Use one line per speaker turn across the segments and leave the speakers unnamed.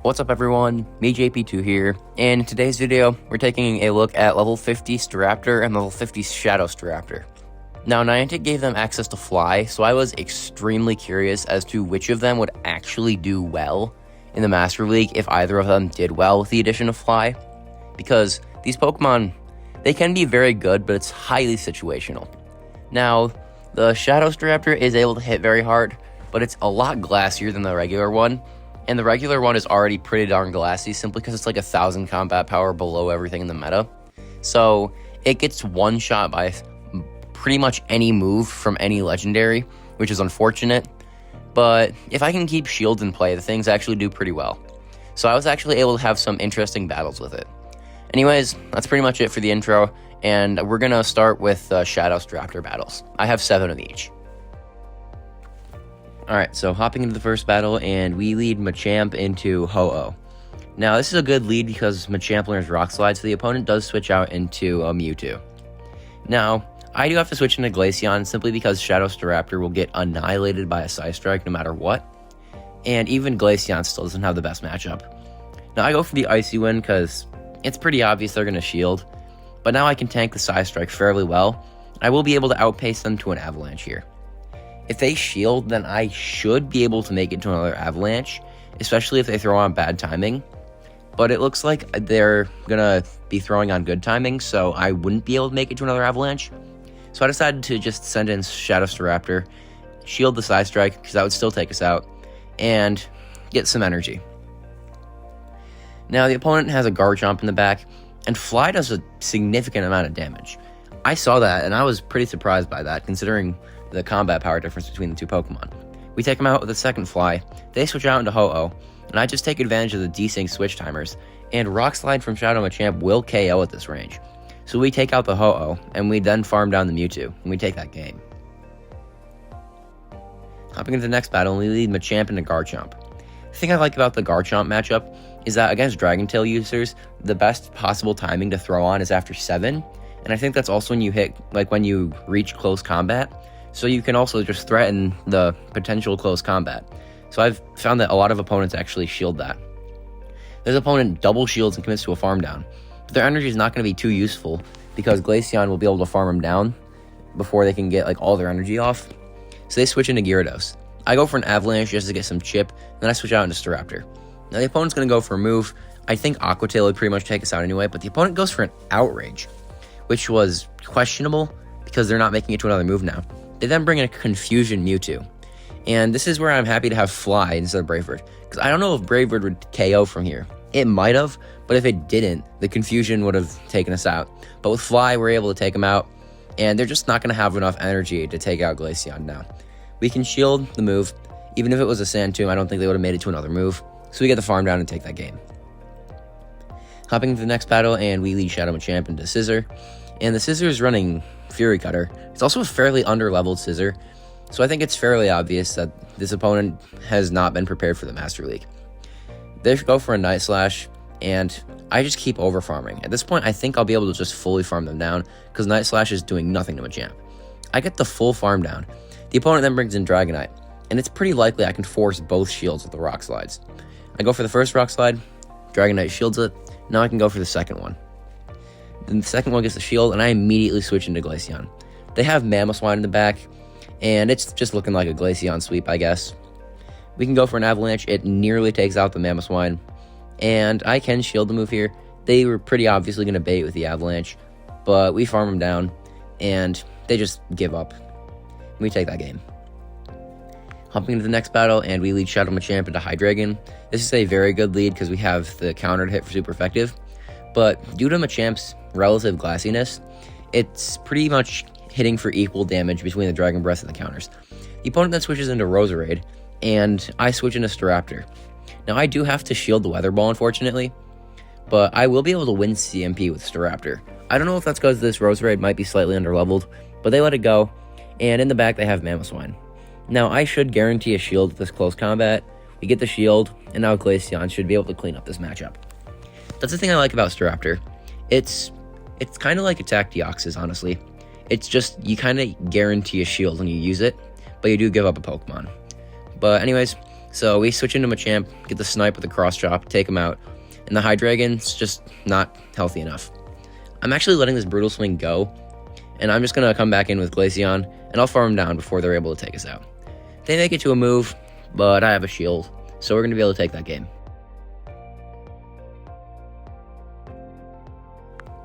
What's up everyone, me JP2 here, and in today's video, we're taking a look at level 50 Staraptor and level 50 Shadow Staraptor. Now, Niantic gave them access to fly, so I was extremely curious as to which of them would actually do well in the Master League if either of them did well with the addition of fly, because these Pokemon, they can be very good, but it's highly situational. Now, the Shadow Staraptor is able to hit very hard, but it's a lot glassier than the regular one. And the regular one is already pretty darn glassy simply because it's like 1,000 combat power below everything in the meta. So it gets one shot by pretty much any move from any legendary, which is unfortunate. But if I can keep shields in play, the things actually do pretty well. So I was actually able to have some interesting battles with it. Anyways, that's pretty much it for the intro. And we're going to start with Shadow Staraptor battles. I have 7 of each. Alright, so hopping into the first battle, and we lead Machamp into Ho-Oh. Now, this is a good lead because Machamp learns Rock Slide, so the opponent does switch out into a Mewtwo. Now, I do have to switch into Glaceon simply because Shadow Staraptor will get annihilated by a Psystrike no matter what, and even Glaceon still doesn't have the best matchup. Now, I go for the Icy Wind because it's pretty obvious they're going to shield, but now I can tank the Psystrike fairly well. I will be able to outpace them to an Avalanche here. If they shield, then I should be able to make it to another Avalanche, especially if they throw on bad timing. But it looks like they're going to be throwing on good timing, so I wouldn't be able to make it to another Avalanche. So I decided to just send in Shadow Staraptor, shield the Psystrike, because that would still take us out, and get some energy. Now, the opponent has a Garchomp in the back, and Fly does a significant amount of damage. I saw that, and I was pretty surprised by that, considering the combat power difference between the two Pokemon. We take them out with a second Fly, they switch out into Ho-Oh, and I just take advantage of the desync switch timers, and Rock Slide from Shadow Machamp will KO at this range. So we take out the Ho-Oh, and we then farm down the Mewtwo, and we take that game. Hopping into the next battle, we lead Machamp into Garchomp. The thing I like about the Garchomp matchup is that against Dragon Tail users, the best possible timing to throw on is after 7, and I think that's also when you hit, like when you reach close combat, so you can also just threaten the potential close combat. So I've found that a lot of opponents actually shield that. This opponent double shields and commits to a farm down, but their energy is not going to be too useful because Glaceon will be able to farm them down before they can get like all their energy off. So they switch into Gyarados. I go for an Avalanche just to get some chip, then I switch out into Staraptor. Now the opponent's going to go for a move. I think Aqua Tail would pretty much take us out anyway, but the opponent goes for an Outrage, which was questionable because they're not making it to another move now. They then bring in a Confusion Mewtwo. And this is where I'm happy to have Fly instead of Brave Bird, because I don't know if Brave Bird would KO from here. It might have, but if it didn't, the Confusion would have taken us out. But with Fly, we're able to take them out, and they're just not going to have enough energy to take out Glaceon now. We can shield the move. Even if it was a Sand Tomb, I don't think they would have made it to another move. So we get the farm down and take that game. Hopping into the next battle, and we lead Shadow Machamp into Scissor. And the Scissor is running Fury Cutter. It's also a fairly under-leveled Scissor, so I think it's fairly obvious that this opponent has not been prepared for the Master League. They go for a Night Slash, and I just keep over-farming. At this point, I think I'll be able to just fully farm them down, because Night Slash is doing nothing to Machamp. I get the full farm down. The opponent then brings in Dragonite, and it's pretty likely I can force both shields with the Rock Slides. I go for the first Rock Slide, Dragonite shields it, now I can go for the second one. Then the second one gets the shield, and I immediately switch into Glaceon. They have Mamoswine in the back, and it's just looking like a Glaceon sweep, I guess. We can go for an Avalanche. It nearly takes out the Mamoswine, and I can shield the move here. They were pretty obviously going to bait with the Avalanche, but we farm them down, and they just give up. We take that game. Hopping into the next battle, and we lead Shadow Machamp into Hydreigon. This is a very good lead because we have the counter to hit for super effective, but due to Machamp's relative glassiness, it's pretty much hitting for equal damage between the Dragon Breath and the counters. The opponent then switches into Roserade, and I switch into Staraptor. Now I do have to shield the Weather Ball, unfortunately, but I will be able to win CMP with Staraptor. I don't know if that's because this Roserade might be slightly underleveled, but they let it go, and in the back they have Mamoswine. Now I should guarantee a shield with this close combat. We get the shield, and now Glaceon should be able to clean up this matchup. That's the thing I like about Staraptor. It's kind of like Attack Deoxys, honestly. It's just, you kind of guarantee a shield when you use it, but you do give up a Pokemon. But anyways, So we switch into Machamp, get the snipe with the cross chop, take him out, and the Hydreigon's just not healthy enough. I'm actually letting this Brutal Swing go, and I'm just going to come back in with Glaceon, and I'll farm him down before they're able to take us out. They make it to a move, but I have a shield, so we're going to be able to take that game.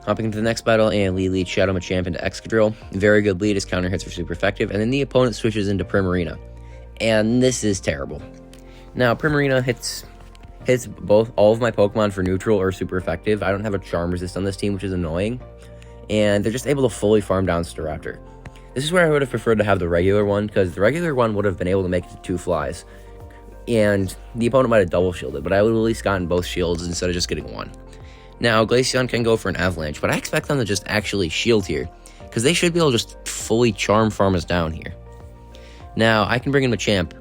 Hopping into the next battle, and we lead Shadow Machamp into Excadrill. Very good lead, his counter hits are super effective, and then the opponent switches into Primarina. And this is terrible. Now, Primarina hits all of my Pokemon for neutral or super effective. I don't have a Charm Resist on this team, which is annoying. And they're just able to fully farm down Staraptor. This is where I would have preferred to have the regular one, because the regular one would have been able to make it to 2 flies. And the opponent might have double shielded, but I would have at least gotten both shields instead of just getting one. Now, Glaceon can go for an Avalanche, but I expect them to just actually shield here, because they should be able to just fully charm farm us down here. Now, I can bring in Machamp,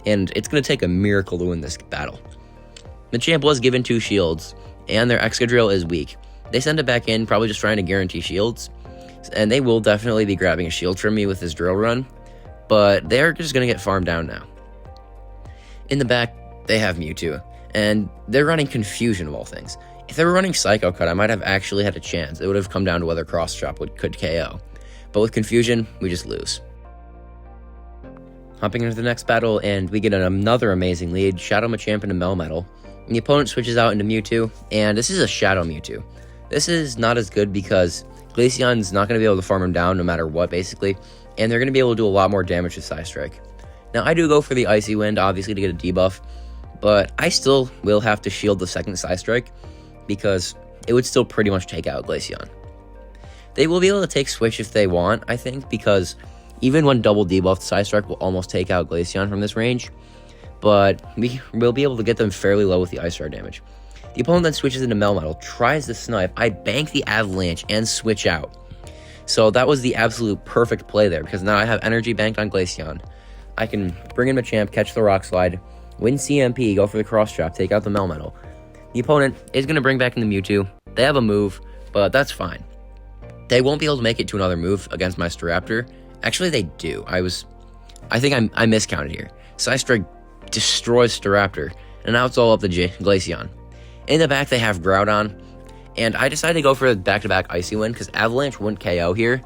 and it's going to take a miracle to win this battle. Machamp was given 2 shields, and their Excadrill is weak. They send it back in, probably just trying to guarantee shields, and they will definitely be grabbing a shield from me with this drill run, but they're just going to get farmed down now. In the back, they have Mewtwo, and they're running Confusion of all things. If they were running Psycho Cut, I might have actually had a chance. It would have come down to whether Cross Chop could KO. But with Confusion, we just lose. Hopping into the next battle, and we get another amazing lead, Shadow Machamp into Melmetal. And the opponent switches out into Mewtwo, and this is a Shadow Mewtwo. This is not as good because Glaceon's not going to be able to farm him down no matter what, basically, and they're going to be able to do a lot more damage with Psystrike. Now, I do go for the Icy Wind, obviously, to get a debuff, but I still will have to shield the second Psystrike, because it would still pretty much take out Glaceon. They will be able to take Switch if they want, I think, because even when double debuffed, Psystrike will almost take out Glaceon from this range, but we will be able to get them fairly low with the Ice Star damage. The opponent then switches into Melmetal, tries the Snipe, I bank the Avalanche and switch out. So that was the absolute perfect play there, because now I have energy banked on Glaceon. I can bring in Machamp, catch the Rock Slide, win CMP, go for the Cross Chop, take out the Melmetal. The opponent is going to bring back in the Mewtwo. They have a move, but that's fine. They won't be able to make it to another move against my Staraptor. Actually, they do. I think I miscounted here. Psystrike destroys Staraptor, and now it's all up to Glaceon. In the back, they have Groudon, and I decided to go for a back-to-back Icy Wind, because Avalanche wouldn't KO here,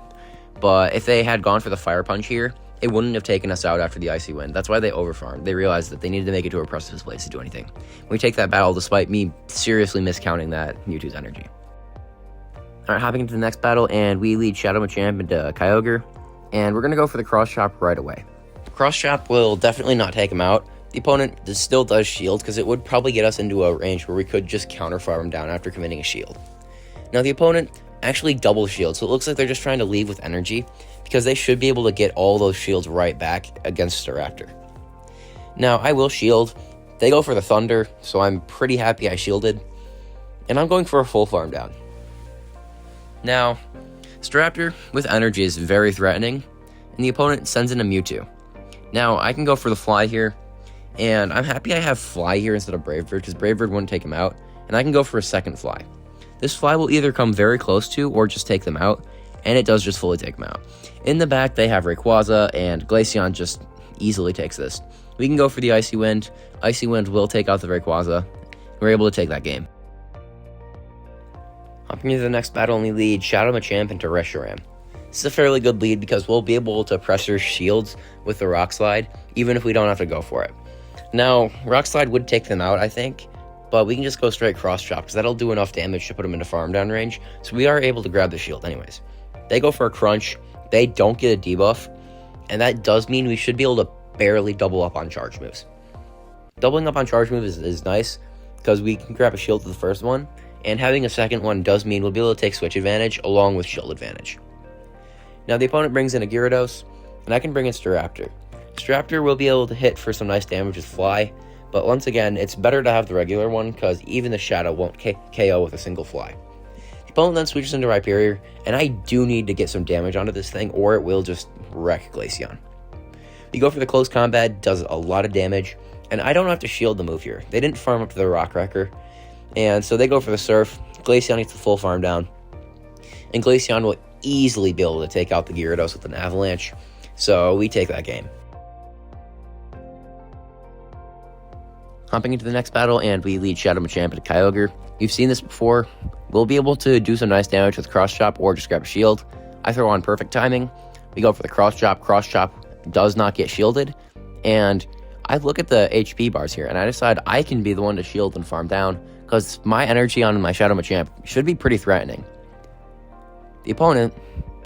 but if they had gone for the Fire Punch here, it wouldn't have taken us out after the Icy Wind. That's why they overfarmed. They realized that they needed to make it to a precipice place to do anything. We take that battle despite me seriously miscounting that Mewtwo's energy. Alright, hopping into the next battle, and we lead Shadow Machamp into Kyogre, and we're going to go for the Cross Chop right away. Cross Chop will definitely not take him out. The opponent still does shield, because it would probably get us into a range where we could just counter farm him down after committing a shield. Now, the opponent actually double shield, so it looks like they're just trying to leave with energy, because they should be able to get all those shields right back against Staraptor. Now, I will shield. They go for the Thunder, so I'm pretty happy I shielded, and I'm going for a full farm down. Now, Staraptor with energy is very threatening, and the opponent sends in a Mewtwo. Now, I can go for the Fly here, and I'm happy I have Fly here instead of Brave Bird, because Brave Bird wouldn't take him out, and I can go for a second Fly. This Fly will either come very close to or just take them out, and it does just fully take them out. In the back, they have Rayquaza, and Glaceon just easily takes this. We can go for the Icy Wind. Icy Wind will take out the Rayquaza. We're able to take that game. Hopping into the next battle, and we lead Shadow Machamp into Reshiram. This is a fairly good lead because we'll be able to pressure shields with the Rock Slide, even if we don't have to go for it. Now, Rock Slide would take them out, I think, but we can just go straight Cross Chop, because that'll do enough damage to put them into farm down range, so we are able to grab the shield anyways. They go for a Crunch, they don't get a debuff, and that does mean we should be able to barely double up on charge moves. Doubling up on charge moves is nice, because we can grab a shield to the first one, and having a second one does mean we'll be able to take switch advantage along with shield advantage. Now the opponent brings in a Gyarados, and I can bring in Staraptor. Staraptor will be able to hit for some nice damage with Fly, but once again, it's better to have the regular one, because even the Shadow won't KO with a single Fly. The opponent then switches into Rhyperior, and I do need to get some damage onto this thing, or it will just wreck Glaceon. We go for the Close Combat, does a lot of damage, and I don't have to shield the move here. They didn't farm up to the Rock Wrecker, and so they go for the Surf. Glaceon gets the full farm down, and Glaceon will easily be able to take out the Gyarados with an Avalanche, so we take that game. Hopping into the next battle, and we lead Shadow Machamp into Kyogre. You've seen this before. We'll be able to do some nice damage with Cross Chop or just grab a shield. I throw on perfect timing. We go for the Cross Chop. Cross Chop does not get shielded. And I look at the HP bars here, and I decide I can be the one to shield and farm down, because my energy on my Shadow Machamp should be pretty threatening. The opponent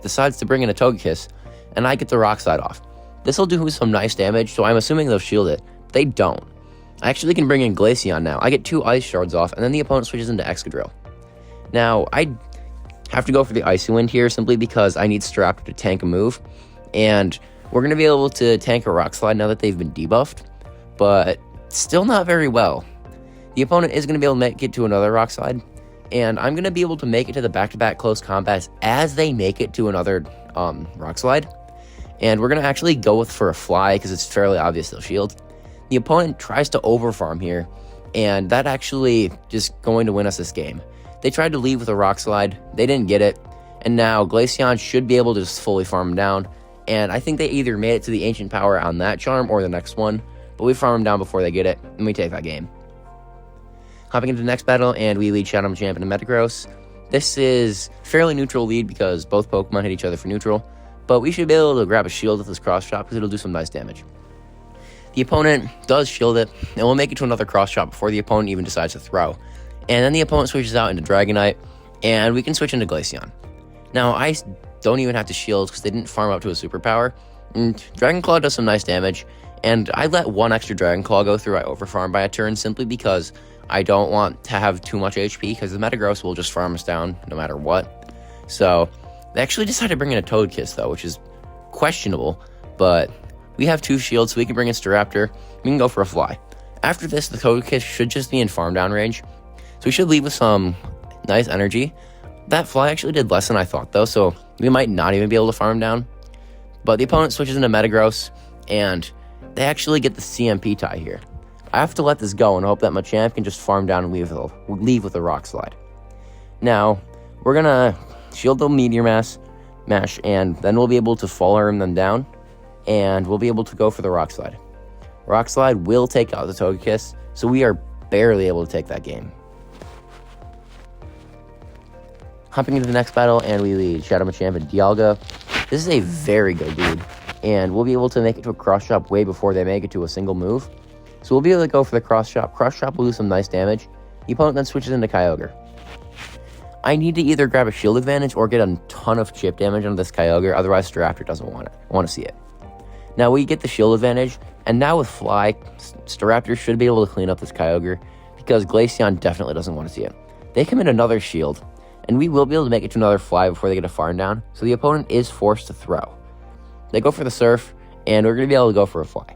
decides to bring in a Togekiss, and I get the Rock Slide off. This will do some nice damage, so I'm assuming they'll shield it. They don't. I actually can bring in Glaceon now. I get 2 Ice Shards off, and then the opponent switches into Excadrill. Now, I have to go for the Icy Wind here simply because I need Staraptor to tank a move, and we're going to be able to tank a Rock Slide now that they've been debuffed, but still not very well. The opponent is going to be able to make it to another Rock Slide, and I'm going to be able to make it to the back-to-back close combats as they make it to another Rock Slide, and we're going to actually go for a Fly because it's fairly obvious they'll shield. The opponent tries to overfarm here, and that actually just going to win us this game. They tried to leave with a Rock Slide, they didn't get it, and now Glaceon should be able to just fully farm him down, and I think they either made it to the Ancient Power on that charm or the next one, but we farm him down before they get it, and we take that game. Hopping into the next battle, and we lead Shadow Machamp into Metagross. This is fairly neutral lead because both Pokemon hit each other for neutral, but we should be able to grab a shield with this Cross Chop because it'll do some nice damage. The opponent does shield it, and we'll make it to another Cross Chop before the opponent even decides to throw. And then the opponent switches out into Dragonite, and we can switch into Glaceon. Now, I don't even have to shield because they didn't farm up to a superpower. And Dragon Claw does some nice damage, and I let 1 extra Dragon Claw go through. I overfarm by a turn simply because I don't want to have too much HP because the Metagross will just farm us down no matter what. So, they actually decided to bring in a Togekiss though, which is questionable, but we have 2 shields, so we can bring in Staraptor. We can go for a Fly. After this, the Togekiss should just be in farm down range, so we should leave with some nice energy. That Fly actually did less than I thought though, so we might not even be able to farm down. But the opponent switches into Metagross, and they actually get the CMP tie here. I have to let this go and hope that Machamp can just farm down and leave with a Rock Slide. Now, we're gonna shield the Meteor Mash, and then we'll be able to fall them down, and we'll be able to go for the Rock Slide. Rock Slide will take out the Togekiss, so we are barely able to take that game. Hopping into the next battle, and we lead Shadow Machamp and Dialga. This is a very good lead, and we'll be able to make it to a Cross Chop way before they make it to a single move. So we'll be able to go for the Cross Chop. Cross Chop will do some nice damage. The opponent then switches into Kyogre. I need to either grab a shield advantage or get a ton of chip damage on this Kyogre, otherwise Staraptor doesn't want to see it. Now we get the shield advantage, and now with Fly, Staraptor should be able to clean up this Kyogre, because Glaceon definitely doesn't want to see it. They commit another shield, and we will be able to make it to another Fly before they get a farm down, so the opponent is forced to throw. They go for the Surf, and we're going to be able to go for a Fly.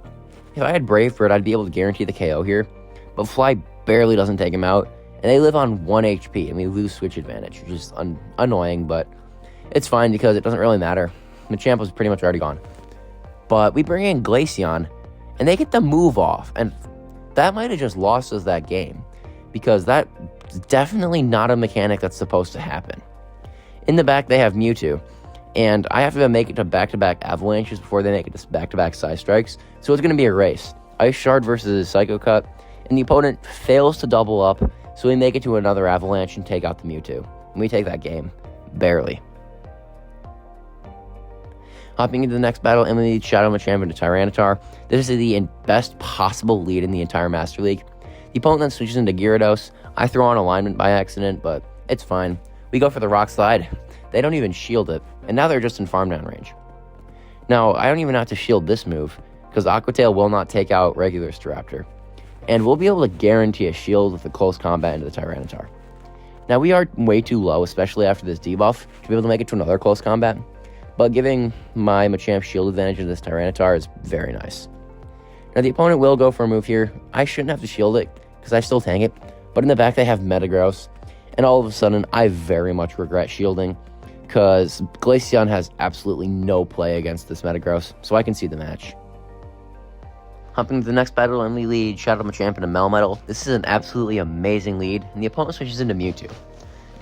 If I had Brave Bird, I'd be able to guarantee the KO here, but Fly barely doesn't take him out, and they live on 1 HP, and we lose switch advantage, which is annoying, but it's fine because it doesn't really matter. Machamp was pretty much already gone. But we bring in Glaceon, and they get the move off, and that might have just lost us that game, because that's definitely not a mechanic that's supposed to happen. In the back, they have Mewtwo, and I have to make it to back-to-back Avalanches before they make it to back-to-back Side Strikes, so it's going to be a race. Ice Shard versus Psycho Cut, and the opponent fails to double up, so we make it to another Avalanche and take out the Mewtwo, and we take that game, barely. Hopping into the next battle, and we lead Shadow Machamp into Tyranitar. This is the best possible lead in the entire Master League. The opponent then switches into Gyarados. I throw on Alignment by accident, but it's fine. We go for the Rock Slide. They don't even shield it, and now they're just in farm down range. Now, I don't even have to shield this move, because Aqua Tail will not take out regular Staraptor. And we'll be able to guarantee a shield with a close combat into the Tyranitar. Now, we are way too low, especially after this debuff, to be able to make it to another close combat. But giving my Machamp shield advantage to this Tyranitar is very nice. Now, the opponent will go for a move here. I shouldn't have to shield it, because I still tank it. But in the back, they have Metagross. And all of a sudden, I very much regret shielding, because Glaceon has absolutely no play against this Metagross, so I can see the match. Hopping to the next battle, and we lead Shadow Machamp into Melmetal. This is an absolutely amazing lead, and the opponent switches into Mewtwo.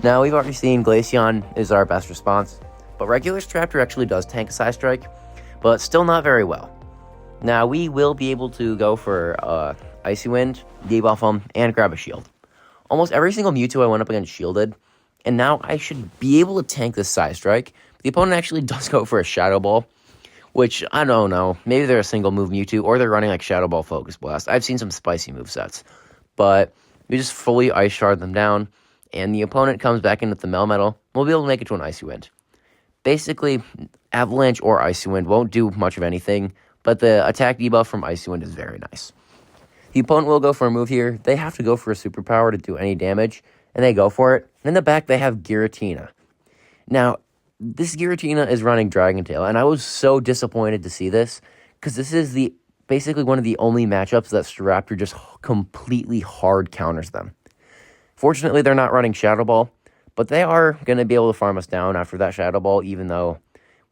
Now, we've already seen Glaceon is our best response, but regular Staraptor actually does tank a Side Strike, but still not very well. Now, we will be able to go for Icy Wind, debuff them, and grab a shield. Almost every single Mewtwo I went up against shielded, and now I should be able to tank this Psy Strike. The opponent actually does go for a Shadow Ball, which, I don't know, maybe they're a single move Mewtwo, or they're running like Shadow Ball Focus Blast. I've seen some spicy move sets, but we just fully Ice Shard them down, and the opponent comes back in with the Melmetal. We'll be able to make it to an Icy Wind. Basically, Avalanche or Icy Wind won't do much of anything, but the attack debuff from Icy Wind is very nice. The opponent will go for a move here. They have to go for a superpower to do any damage, and they go for it. In the back, they have Giratina. Now, this Giratina is running Dragon Tail, and I was so disappointed to see this, because this is basically one of the only matchups that Staraptor just completely hard counters them. Fortunately, they're not running Shadow Ball, but they are going to be able to farm us down after that Shadow Ball, even though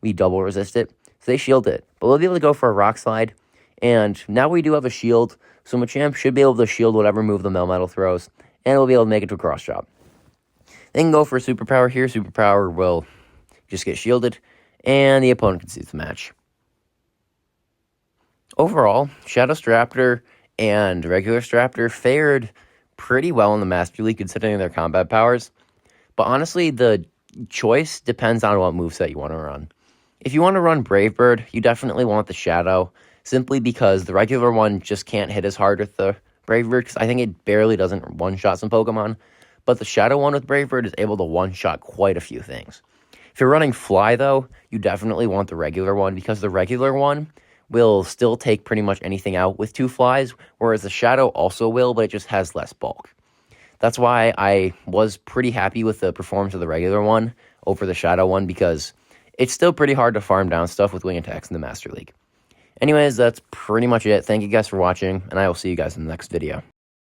we double resist it. So they shield it, but we'll be able to go for a Rock Slide, and now we do have a shield, so Machamp should be able to shield whatever move the Melmetal throws, and we'll be able to make it to a Cross Chop. They can go for a Superpower here. Superpower will just get shielded, and the opponent concedes the match. Overall, Shadow Staraptor and regular Staraptor fared pretty well in the Master League considering their combat powers, but honestly, the choice depends on what moveset you want to run. If you want to run Brave Bird, you definitely want the Shadow, simply because the regular one just can't hit as hard with the Brave Bird, because I think it barely doesn't one-shot some Pokemon, but the Shadow one with Brave Bird is able to one-shot quite a few things. If you're running Fly, though, you definitely want the regular one, because the regular one will still take pretty much anything out with 2 flies, whereas the Shadow also will, but it just has less bulk. That's why I was pretty happy with the performance of the regular one over the Shadow one, because it's still pretty hard to farm down stuff with wing attacks in the Master League. Anyways, that's pretty much it. Thank you guys for watching, and I will see you guys in the next video.